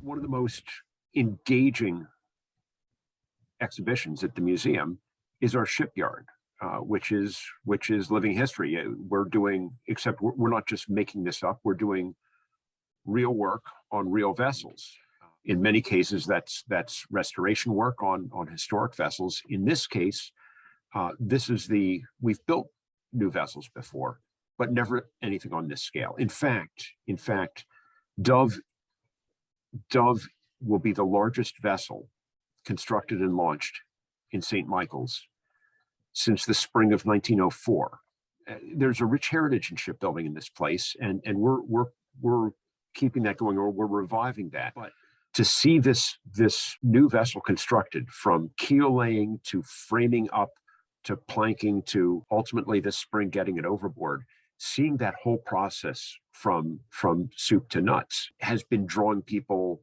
one of the most engaging exhibitions at the museum is our shipyard, which is living history. We're doing, except we're not just making this up, we're doing real work on real vessels. In many cases, that's restoration work on historic vessels. In this case, we've built new vessels before, but never anything on this scale. In fact, Dove will be the largest vessel constructed and launched in St. Michael's since the spring of 1904. There's a rich heritage in shipbuilding in this place, and we're keeping that going, or we're reviving that. But to see this new vessel constructed, from keel laying to framing up to planking to ultimately this spring getting it overboard, seeing that whole process from soup to nuts has been drawing people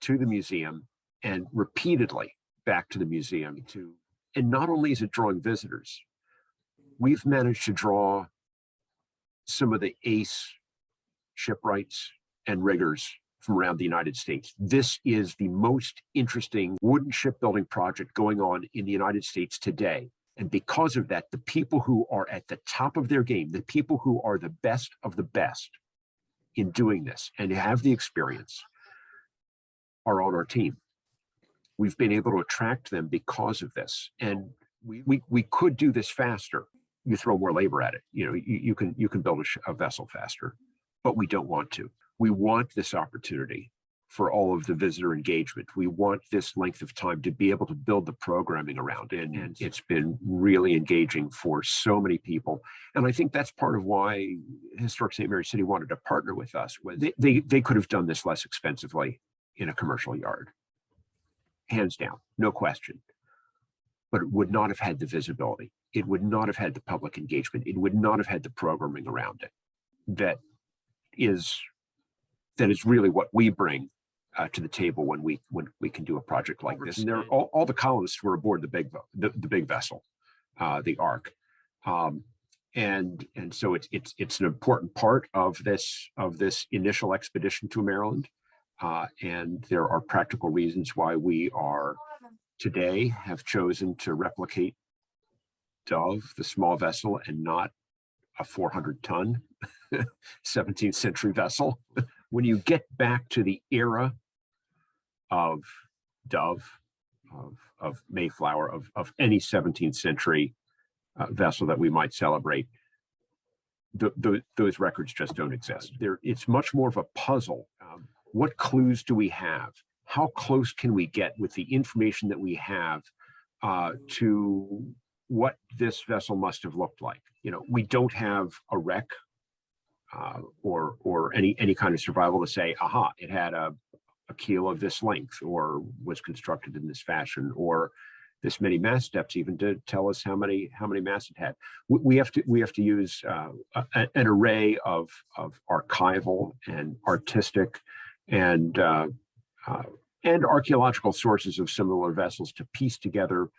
to the museum and repeatedly back to the museum. And not only is it drawing visitors, we've managed to draw some of the ace shipwrights and riggers from around the United States. This is the most interesting wooden shipbuilding project going on in the United States today. And because of that, the people who are at the top of their game, the people who are the best of the best in doing this and have the experience, are on our team. We've been able to attract them because of this. And we could do this faster. You throw more labor at it. You can build a vessel faster, but we don't want to. We want this opportunity for all of the visitor engagement. We want this length of time to be able to build the programming around it. And it's been really engaging for so many people. And I think that's part of why Historic St. Mary City wanted to partner with us. They could have done this less expensively in a commercial yard, hands down, no question. But it would not have had the visibility. It would not have had the public engagement. It would not have had the programming around it. That is really what we bring to the table when we can do a project like this. And all the colonists were aboard the big vessel, the Ark, and so it's an important part of this initial expedition to Maryland. And there are practical reasons why we have chosen to replicate Dove, the small vessel, and not a 400-ton 17th century vessel. When you get back to the era of Dove, of Mayflower, of any 17th century vessel that we might celebrate, those records just don't exist. It's much more of a puzzle. What clues do we have? How close can we get with the information that we have to what this vessel must have looked like? We don't have a wreck or any kind of survival to say, aha, it had a keel of this length, or was constructed in this fashion, or this many mast steps, even to tell us how many masts it had. We have to use an array of archival and artistic and archaeological sources of similar vessels to piece together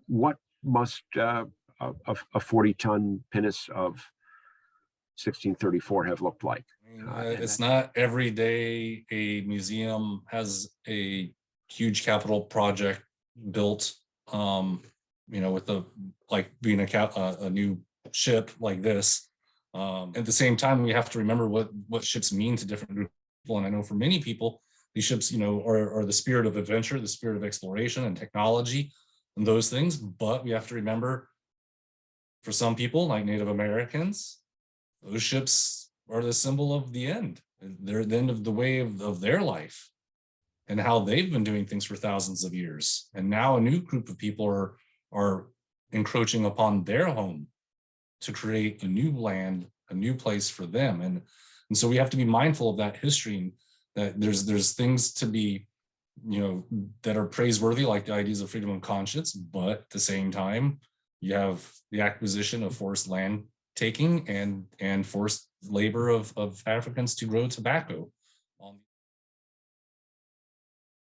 what must a 40-ton pinnace of 1634 have looked like. It's not every day a museum has a huge capital project built, with being a new ship like this. At the same time, we have to remember what ships mean to different groups of people. And I know for many people, these ships, are the spirit of adventure, the spirit of exploration and technology and those things. But we have to remember, for some people, like Native Americans, those ships are the symbol of the end. They're the end of the way of their life and how they've been doing things for thousands of years. And now a new group of people are encroaching upon their home to create a new land, a new place for them. And so we have to be mindful of that history, and that there's things to be, that are praiseworthy, like the ideas of freedom of conscience, but at the same time, you have the acquisition of forced land taking and forced labor of Africans to grow tobacco.